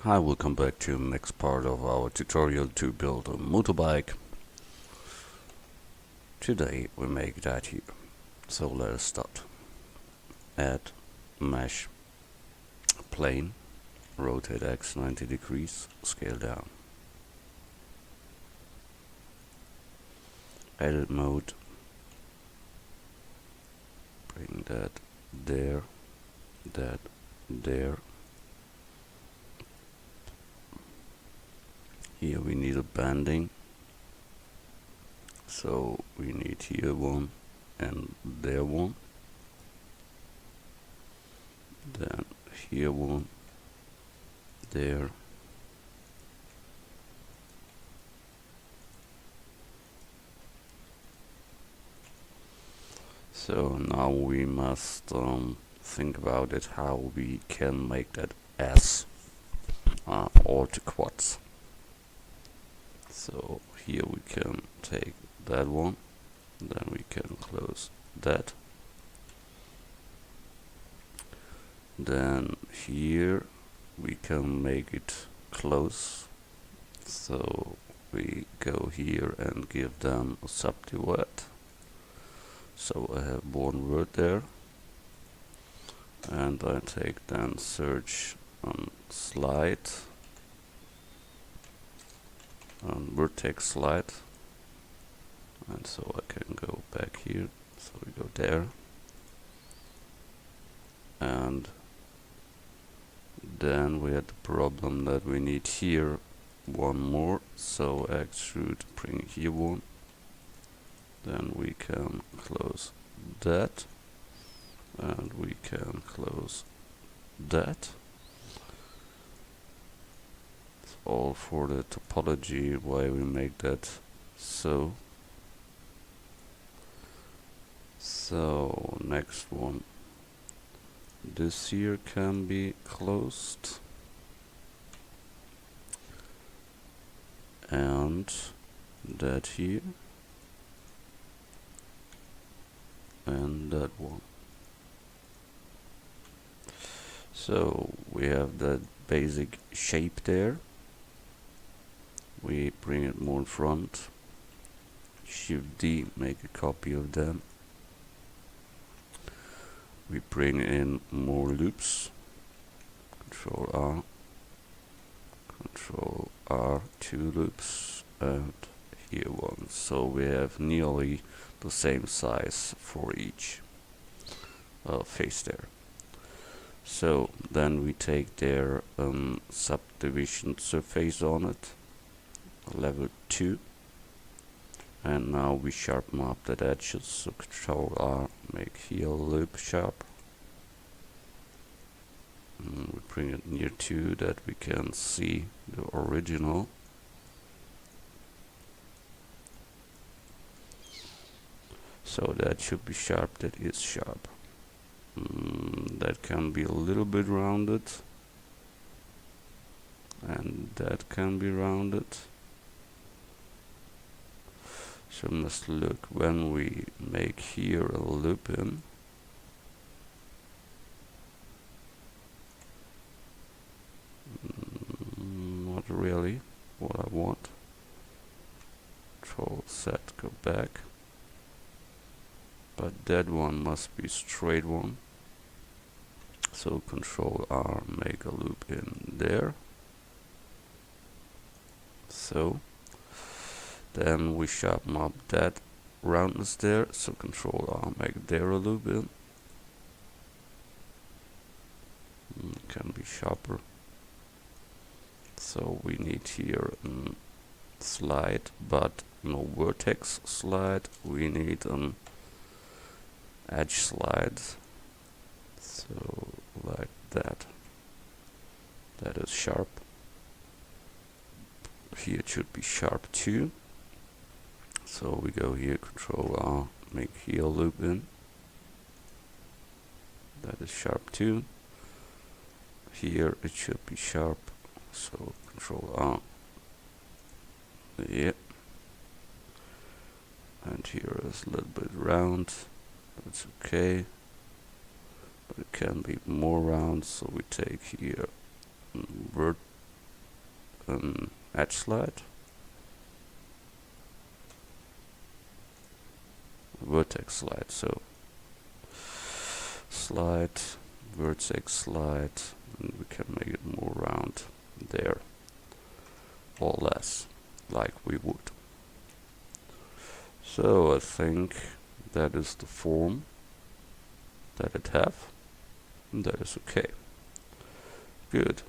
Hi, welcome back to the next part of our tutorial to build a motorbike. Today we make that here. So let us start. Add mesh plane, rotate X 90 degrees, scale down. Edit mode, bring that there, that there. Here we need a banding, so we need here one and there one, then here one, there, so now we must think about it how we can make that S or to quads. So here we can take that one, then we can close that. Then here we can make it close. So we go here and give them a subdivide. So I have one word there. And I take then search on slide. On vertex slide, and so I can go back here, so we go there, and then we had the problem that we need here one more, so extrude, bring here one, then we can close that, and we can close that. All for the topology, why we make that so. So next one, this here can be closed, and that here, and that one. So we have that basic shape there. We bring it more in front, Shift D, make a copy of them. We bring in more loops, Control R, Control R, 2 loops, and here one. So we have nearly the same size for each face there. So then we take their subdivision surface on it, level 2, and now we sharpen up the edges, so Control R, make here loop sharp, and we bring it near to that we can see the original. So that should be sharp, that is sharp. That can be a little bit rounded, and that can be rounded. So we must look when we make here a loop in. Not really what I want. Control Z, go back. But that one must be straight one. So Control R, make a loop in there. So then we sharpen up that roundness there, so Control R, make there a loop in. Can be sharper. So we need here a slide, but no vertex slide. We need an edge slide. So like that. That is sharp. Here it should be sharp too. So we go here, Control R, make here a loop in. That is sharp too. Here it should be sharp, so Control R. Yeah. And here is a little bit round. That's okay. But it can be more round, so we take here an edge slide, vertex slide. So slide, vertex slide, and we can make it more round there, or less, like we would. So I think that is the form that it have, and that is okay. Good.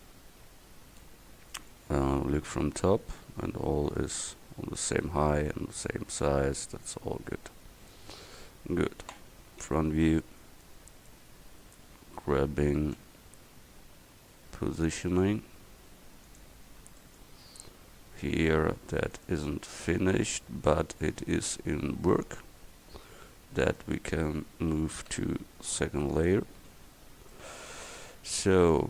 Look from top, and all is on the same height and the same size. That's all good. Good. Front view. Grabbing. Positioning. Here that isn't finished, but it is in work. That we can move to second layer. So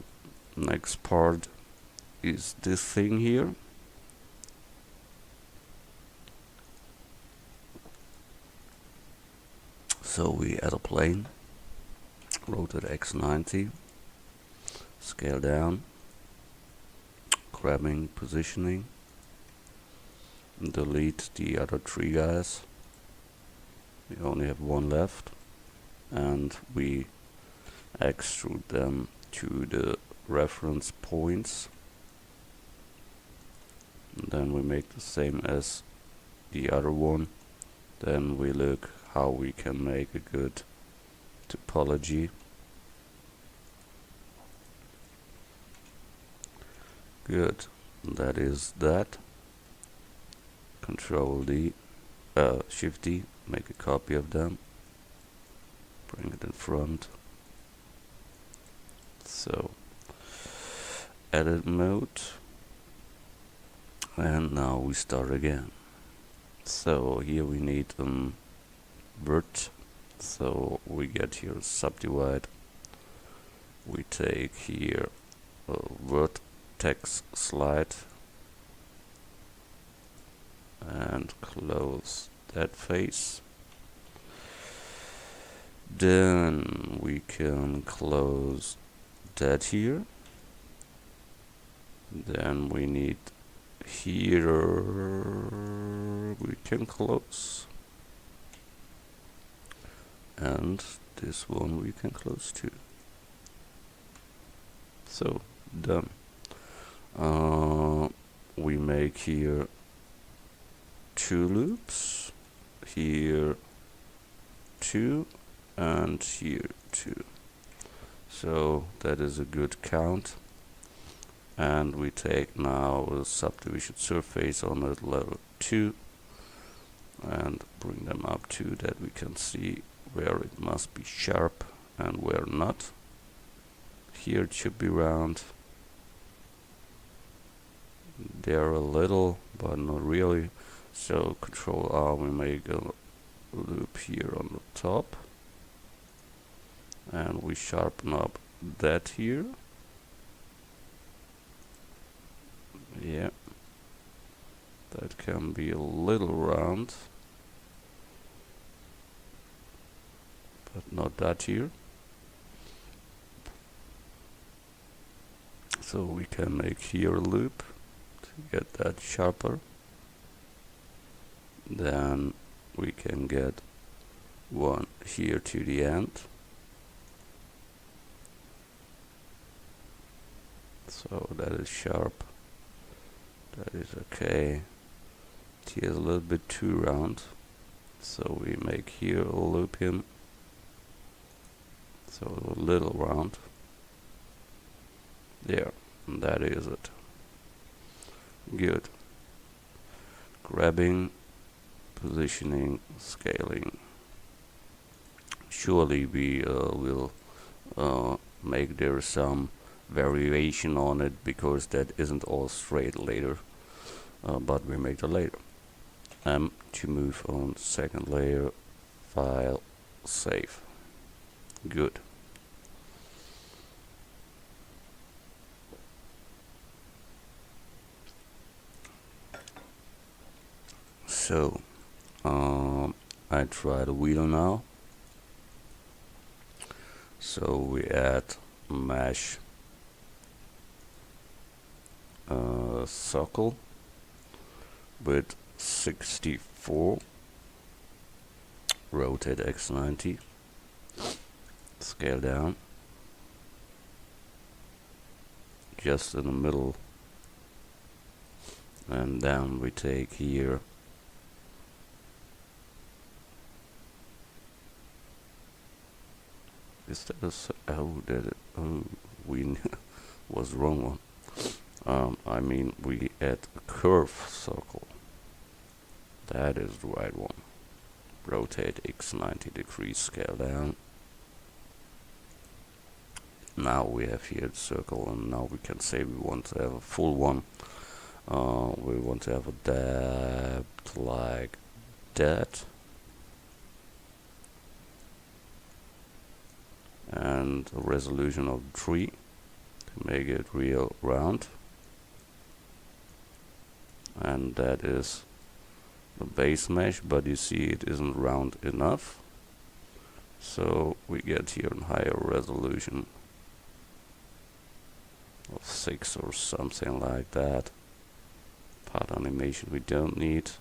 next part is this thing here. So we add a plane, rotate X90, scale down, grabbing, positioning, delete the other three guys. We only have one left, and we extrude them to the reference points. And then we make the same as the other one. Then we look how we can make a good topology. Good. That is that. Control D, Shift D, make a copy of them. Bring it in front. So, edit mode. And now we start again. So here we need vert. So we get here subdivide. We take here a vertex slide and close that face. Then we can close that here. Then we need here, we can close, and this one we can close too. So done. We make here 2 loops, here 2, and here 2. So that is a good count. And we take now a subdivision surface on at level 2 and bring them up to that we can see where it must be sharp and where not. Here it should be round. There a little, but not really. So Control R, we make a loop here on the top. And we sharpen up that here. Yeah, that can be a little round, but not that here. So we can make here a loop to get that sharper. Then we can get one here to the end. So that is sharp. That is okay. It is a little bit too round, so we make here a loop him. So a little round. There, and that is it. Good. Grabbing, positioning, scaling. Surely we will make there some variation on it, because that isn't all straight later, but we make it later. To move on second layer, file, save. Good. So I try the wheel now. So we add mesh circle with 64, rotate X90, scale down, just in the middle, and then we take here is that we was wrong one. I mean we add a curve circle. That is the right one. Rotate X 90 degrees, scale down. Now we have here the circle, and now we can say we want to have a full one. We want to have a depth like that, and a resolution of 3 to make it real round, and that is the base mesh, but you see it isn't round enough, so we get here a higher resolution of 6 or something like that. Part animation we don't need.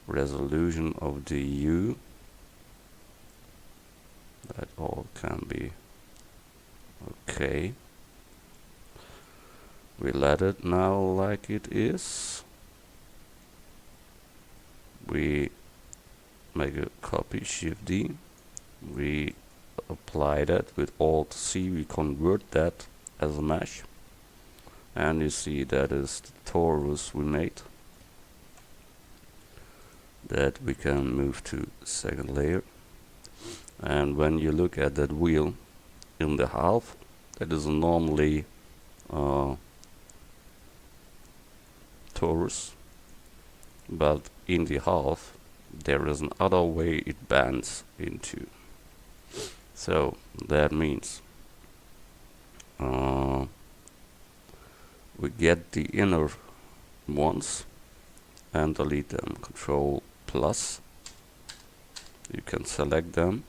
Resolution of the U, that all can be okay. We let it now like it is. We make a copy, Shift D. We apply that with Alt C. We convert that as a mesh, and you see that is the torus we made. That we can move to second layer, and when you look at that wheel in the half, that is normally torus, but in the half there is another way it bends into. So that means we get the inner ones and delete them. Control plus, you can select them,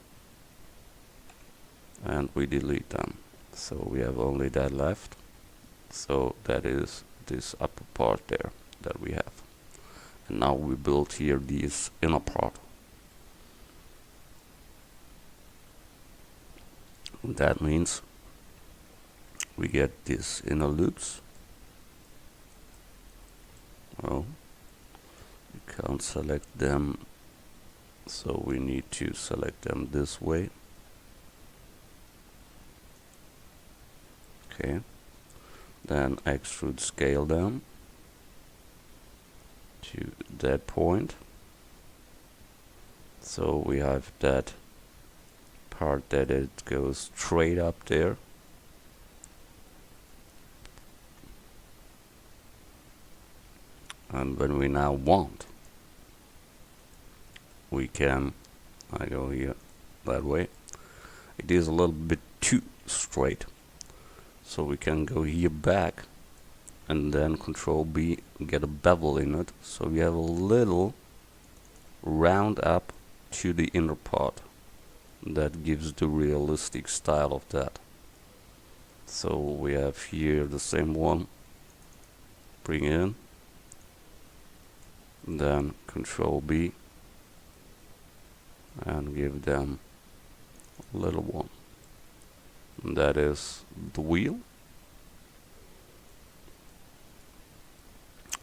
and we delete them. So we have only that left. So that is this upper part there that we have. And now we build here this inner part. And that means we get these inner loops. Well, you can't select them, so we need to select them this way. Okay, then extrude scale down to that point, so we have that part that it goes straight up there. And when we now want, we can, I go here that way, it is a little bit too straight, so we can go here back and then Control B, get a bevel in it, so we have a little round up to the inner part. That gives the realistic style of that. So we have here the same one, bring in, then Control B and give them a little one. And that is the wheel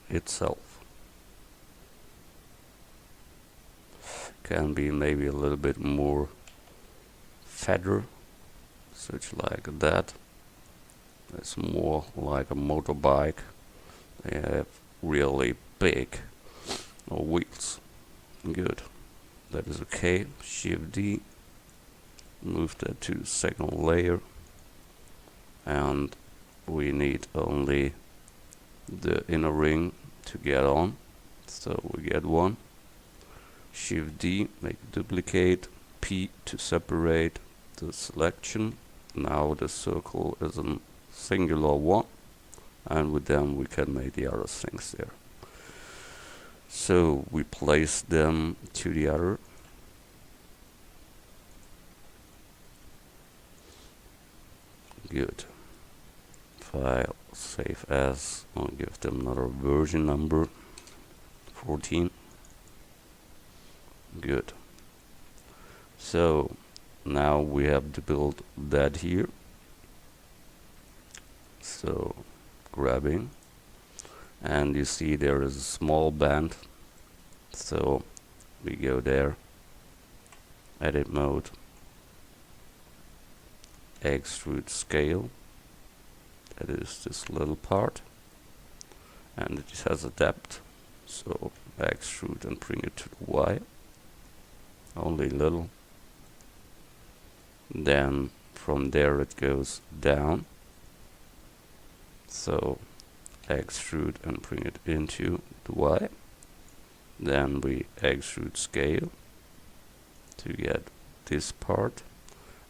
itself. Can be maybe a little bit more fatter, such like that. It's more like a motorbike. They have really big wheels. Good. That is okay. Shift D. Move that to second layer. And we need only the inner ring to get on. So we get one. Shift D, make duplicate. P to separate the selection. Now the circle is a singular one, and with them we can make the other things there. So we place them to the other. Good. file, save as, I'll give them another version number, 14. Good. So now we have to build that here. So grabbing, and you see there is a small band, so we go there, edit mode, extrude scale, that is this little part, and it has a depth, so extrude and bring it to the Y, only little. Then from there it goes down, so extrude and bring it into the Y. Then we extrude scale to get this part,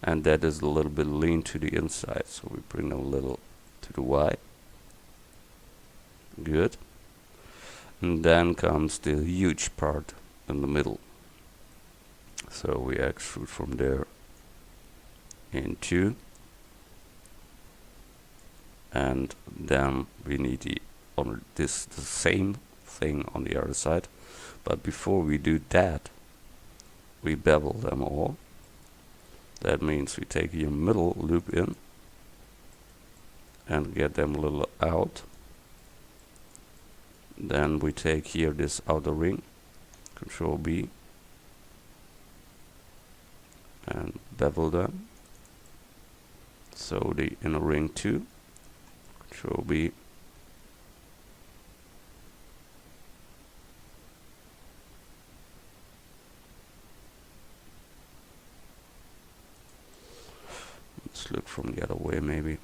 and that is a little bit lean to the inside, so we bring a little to the Y. Good. And then comes the huge part in the middle, so we extrude from there into, and then we need the same thing on the other side. But before we do that, we bevel them all. That means we take your middle loop in and get them a little out. Then we take here this outer ring, Control B, and bevel them. So the inner ring too, Control B. Let's look from the other way maybe.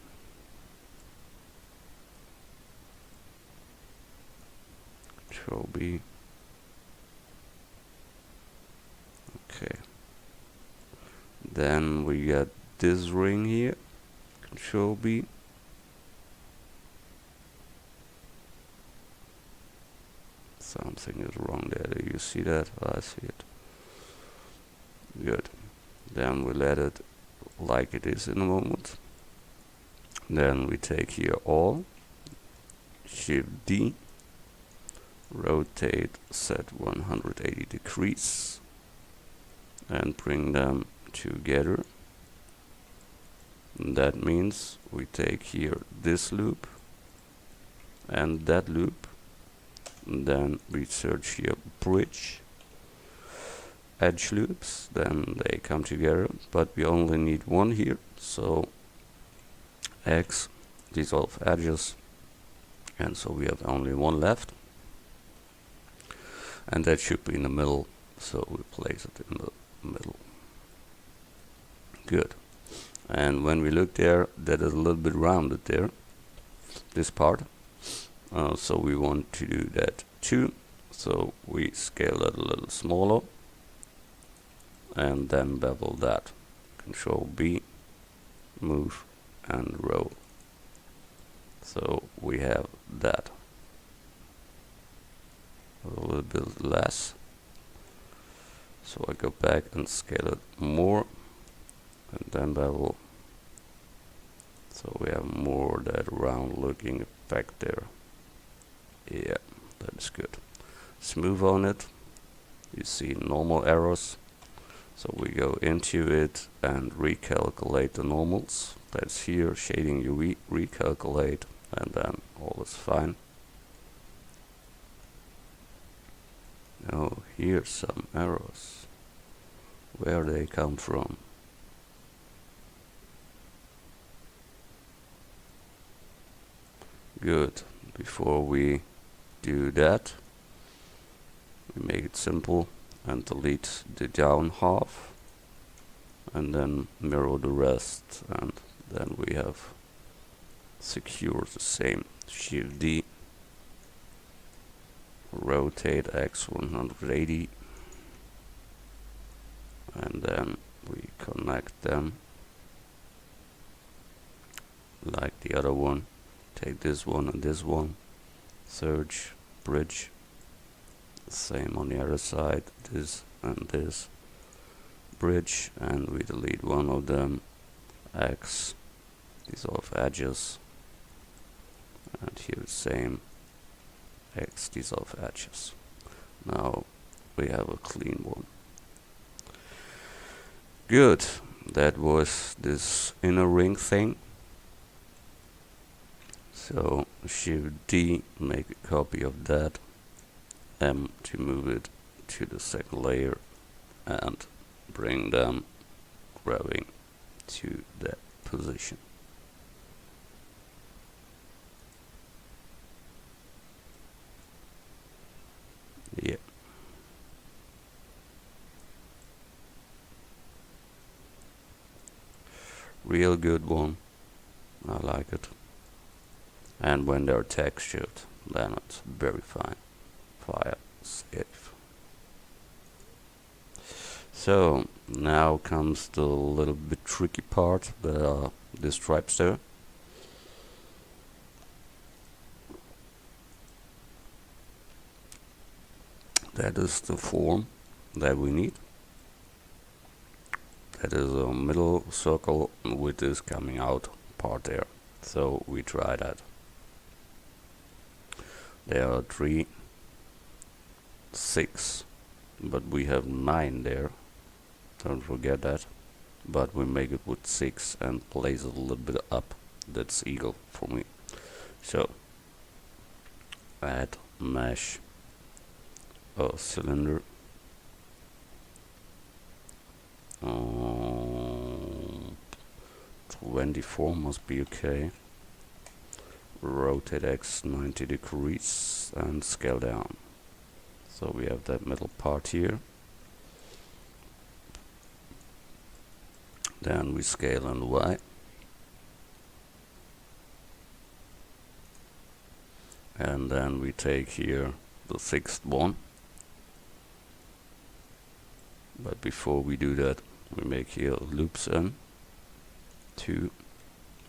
Control B. Okay. Then we get this ring here, Control B. Something is wrong there. Do you see that? I see it. Good. Then we let it like it is in a moment. Then we take here all, Shift D, rotate, set 180 degrees, and bring them together. And that means we take here this loop and that loop, and then we search here bridge edge loops, then they come together, but we only need one here, so X, dissolve edges, and so we have only one left, and that should be in the middle, so we place it in the middle. Good. And when we look there, that is a little bit rounded there, this part, so we want to do that too, so we scale that a little smaller and then bevel that, Control B, move and roll, so we have that a little bit less. So I go back and scale it more and then bevel, so we have more that round looking effect there. Yeah, that is good. Smooth on it, you see normal errors, so we go into it and recalculate the normals. That's here, shading you recalculate, and then all is fine. Now here's some errors. Where they come from? Good. Before we do that, we make it simple and delete the down half, and then mirror the rest, and then we have secure the same. Shift D, rotate X 180, and then we connect them like the other one. Take this one and this one, search bridge, same on the other side, this and this bridge, and we delete one of them, X, dissolve edges, and here the same X dissolve edges. Now we have a clean one. Good, that was this inner ring thing. So Shift D, make a copy of that, M to move it to the second layer, and bring them grabbing to that position. Yeah. Real good one. I like it. And when they're textured, then it's very fine. Fire safe. So now comes the little bit tricky part, the stripes there. That is the form that we need. That is a middle circle with this coming out part there. So we try that. There are 3, 6, but we have 9 there. Don't forget that. But we make it with 6 and place it a little bit up. That's eagle for me. So add mesh a cylinder. 24 must be okay. Rotate X 90 degrees and scale down. So we have that middle part here. Then we scale on Y. And then we take here the 6th one. But before we do that, we make here loops N, 2,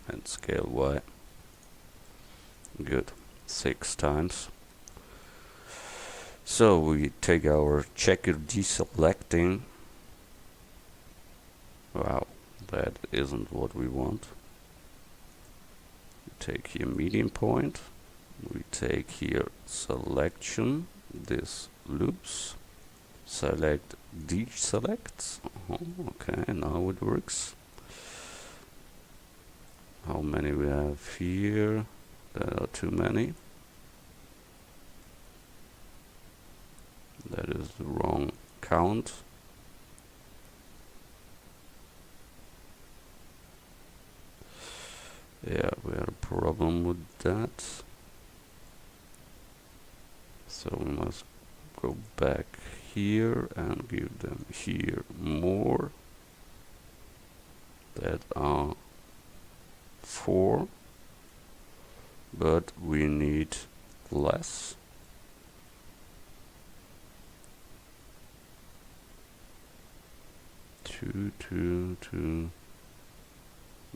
and scale Y. Good, 6 times. So we take our checker deselecting. Wow, that isn't what we want. We take here median point. We take here selection, this loops. Select deselect. Okay, now it works. How many we have here? There are too many. That is the wrong count. Yeah, we had a problem with that. So we must go back here and give them here more. That are 4, but we need less. Two,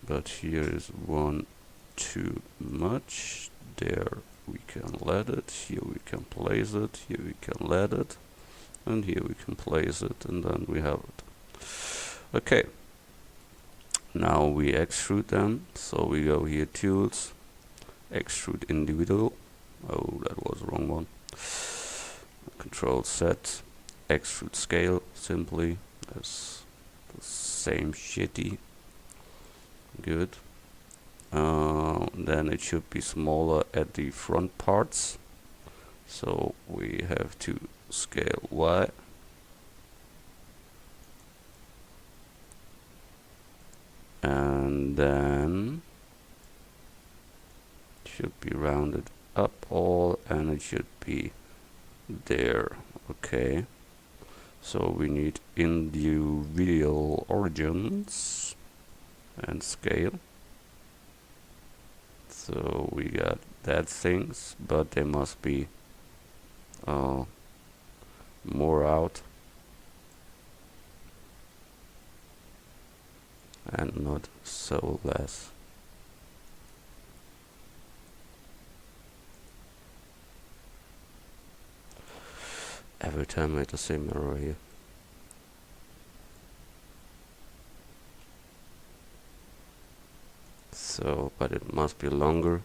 but here is 1 too much. There we can let it, here we can place it, here we can let it, and here we can place it, and then we have it. Okay, now we extrude them. So we go here, tools, extrude individual. Oh, that was the wrong one. Control Z, extrude scale, simply. That's the same shitty. Good. Then it should be smaller at the front parts. So we have to scale Y. And then it should be rounded up all, and it should be there. Okay. So we need individual origins and scale. So we got that things, but they must be more out and not so less. Every time I hit the same error here. So, but it must be longer.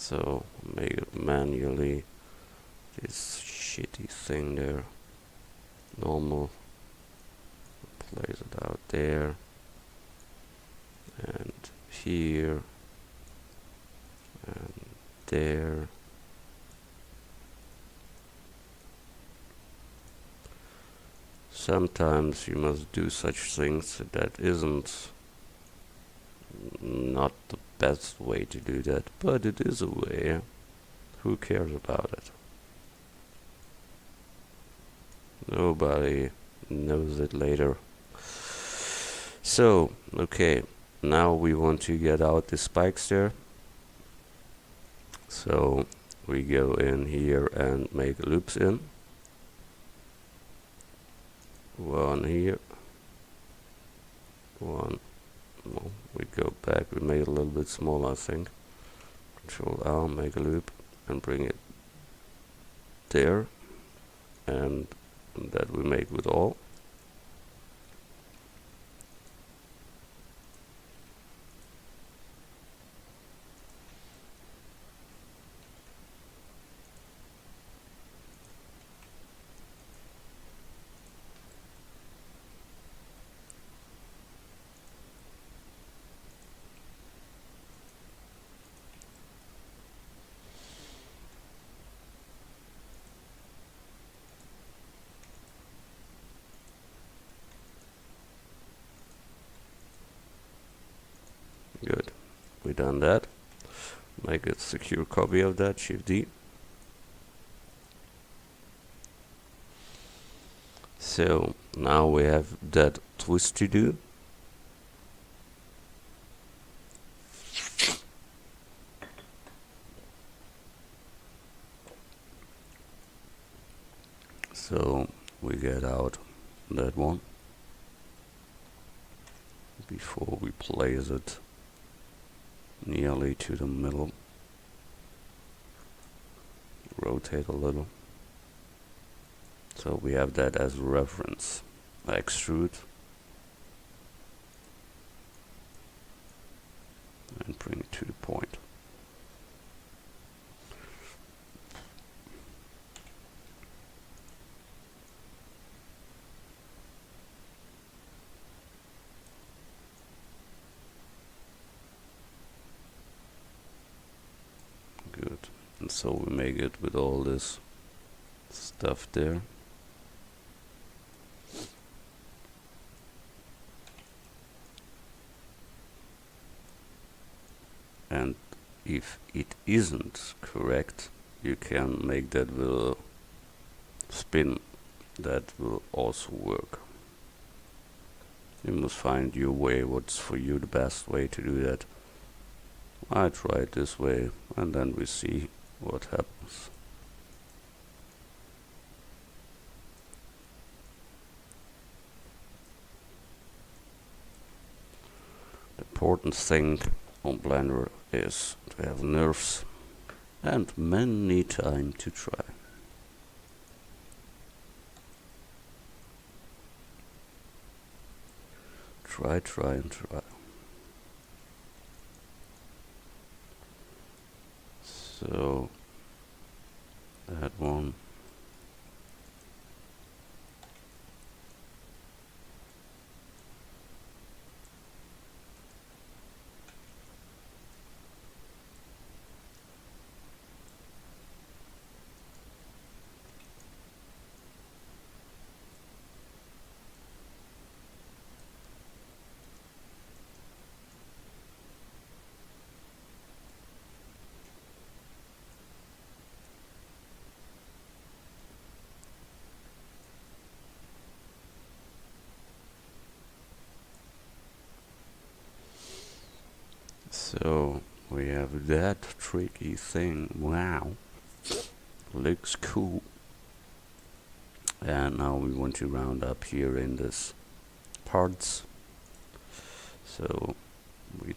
So make it manually, this shitty thing there, normal, place it out there, and here, and there. Sometimes you must do such things that isn't not the best way to do that, but it is a way. Who cares about it? Nobody knows it later. So, okay, now we want to get out the spikes there. So we go in here and make loops in. One here. One. No, we go back. We made it a little bit smaller, I think. Control R, make a loop, and bring it there. And that we make with all. Good. We done that. Make a secure copy of that, Shift D. So now we have that twist to do. So we get out that one before we place it nearly to the middle. Rotate a little. So we have that as reference. Extrude. And bring it to the point. Good. And so we make it with all this stuff there. And if it isn't correct, you can make that with a spin. That will also work. You must find your way, what's for you the best way to do that. I try it this way, and then we see what happens. The important thing on Blender is to have nerves and many time to try. Try and try. So that one. So we have that tricky thing. Wow, looks cool. And now we want to round up here in this parts. So we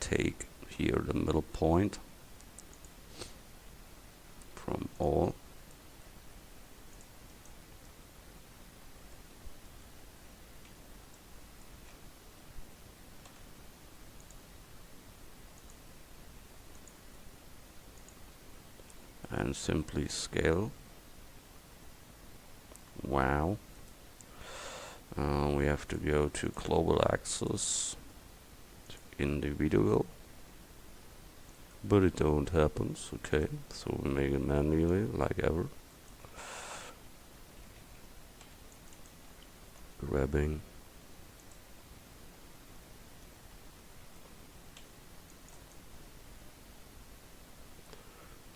take here the middle point from all. simply scale. Wow. We have to go to global axis, individual, but it don't happens. Okay, so we make it manually like ever. Grabbing.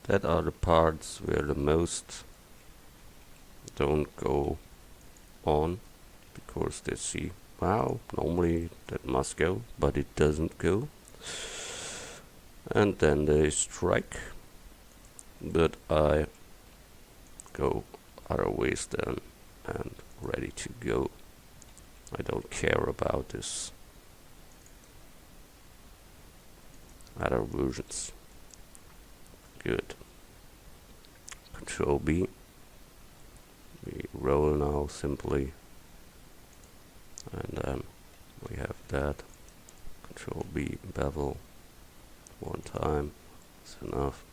That are the parts where the most don't go on, because they see, wow, normally that must go, but it doesn't go. And then they strike, but I go other ways then and ready to go. I don't care about this other versions. Good. Control B. We roll now simply, and then we have that. Control B, bevel, one time, it's enough.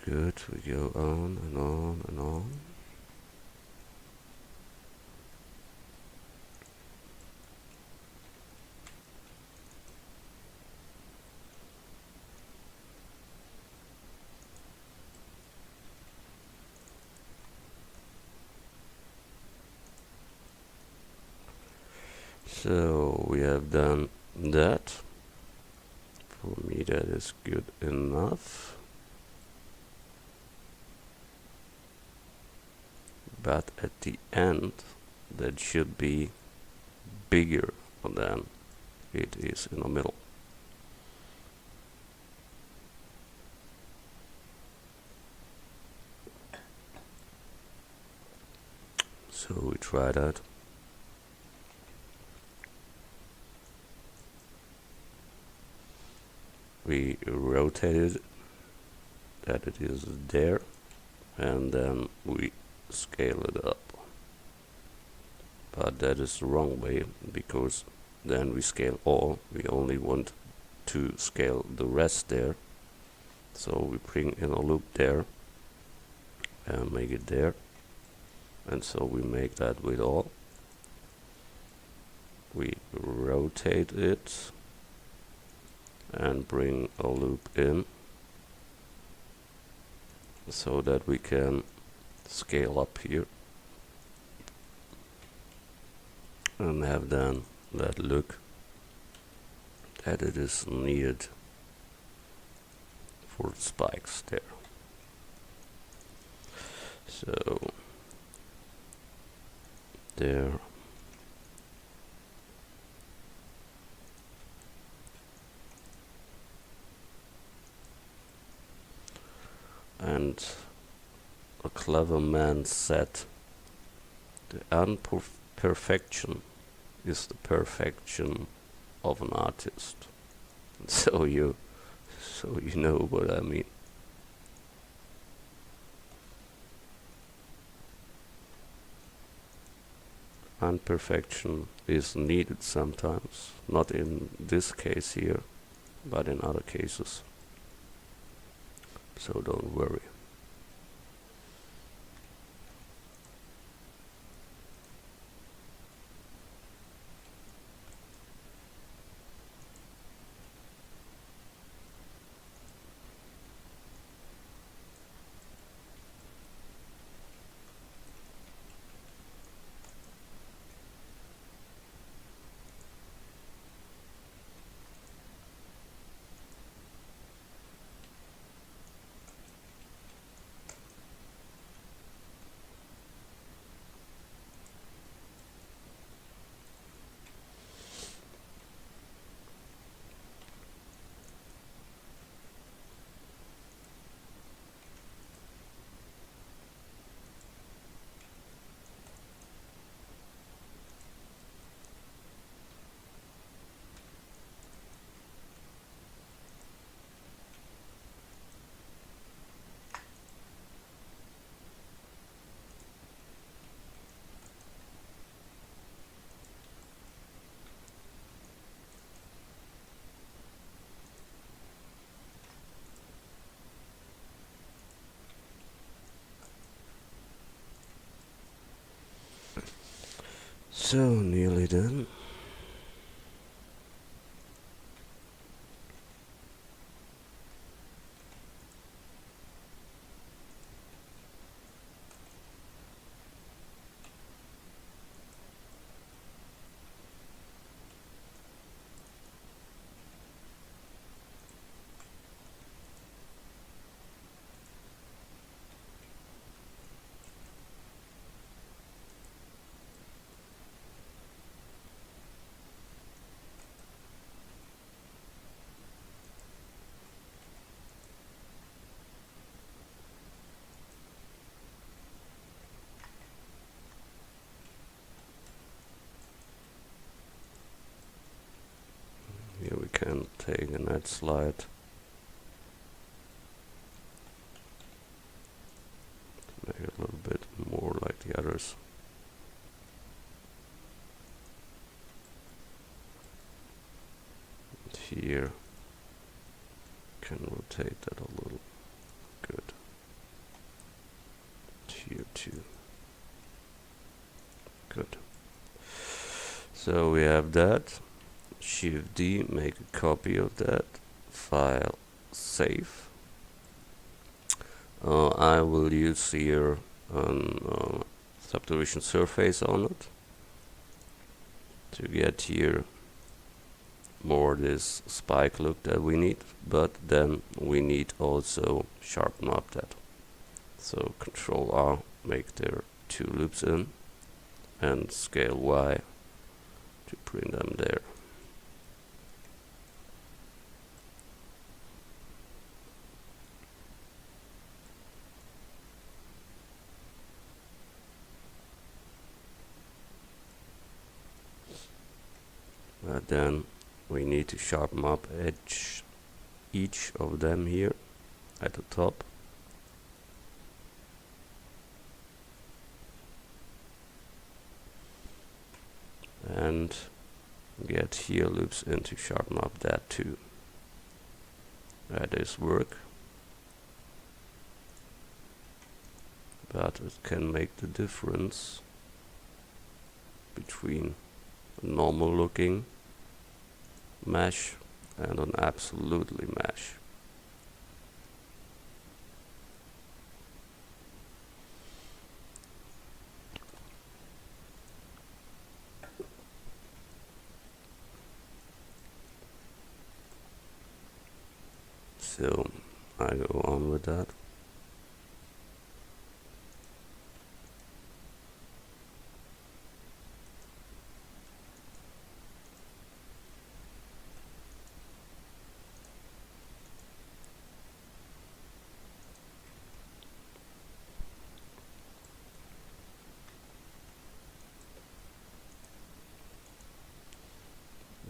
Good, we go on and on and on. So we have done that. For me that is good enough. But at the end that should be bigger than it is in the middle. So we try that. We rotate it that it is there, and then we scale it up. But that is the wrong way, because then we scale all. We only want to scale the rest there. So we bring in a loop there and make it there. And so we make that with all. We rotate it and bring a loop in, so that we can scale up here and have then that look that it is needed for the spikes there. So there. And a clever man said, the imperfection is the perfection of an artist. So you know what I mean. Imperfection is needed sometimes, not in this case here, but in other cases. So don't worry. So nearly done. Here we can take a net slide to make it a little bit more like the others. And here can rotate that a little. Good. Here too. Good. So we have that. Shift D, make a copy of that. File, save. I will use here a subdivision surface on it to get here more this spike look that we need, but then we need also sharpen up that. So Control R, make there 2 loops in, and scale Y to bring them there. Then we need to sharpen up each of them here at the top. And get here loops in to sharpen up that too. That is work, but it can make the difference between a normal looking mesh and an absolutely mesh. So I go on with that.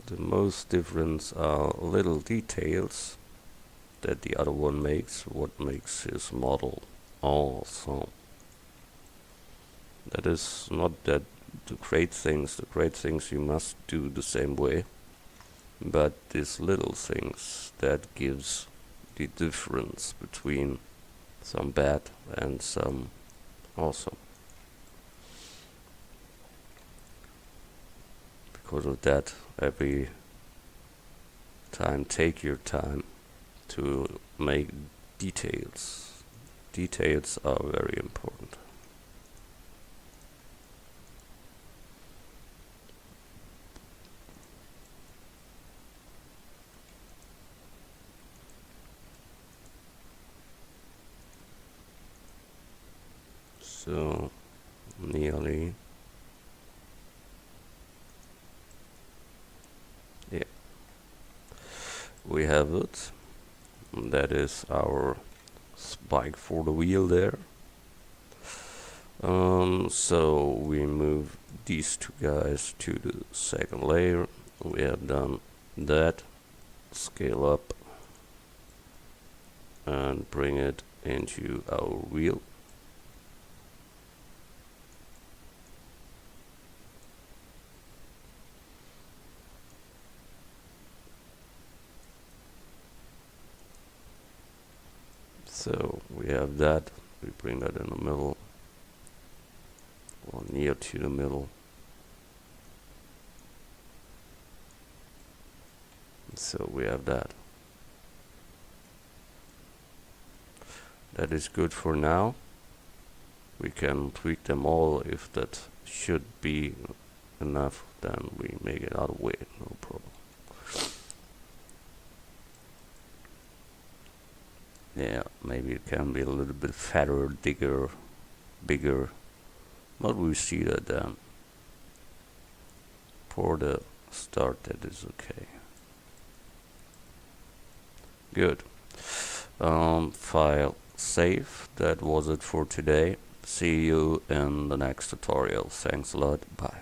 The most difference are little details that the other one makes, what makes his model awesome. That is not that the great things you must do the same way, but these little things that gives the difference between some bad and some awesome. Because of that, every time take your time to make details. Details are very important. So nearly, yeah, we have it. That is our spike for the wheel there. So we move these 2 guys to the second layer. We have done that. Scale up and bring it into our wheel. So we have that, we bring that in the middle, or near to the middle. So we have that. That is good for now. We can tweak them all. If that should be enough, then we make it out of weight, no problem. Yeah, maybe it can be a little bit fatter, bigger, but we see that then. For the start, that is okay. Good. File save. That was it for today. See you in the next tutorial. Thanks a lot. Bye.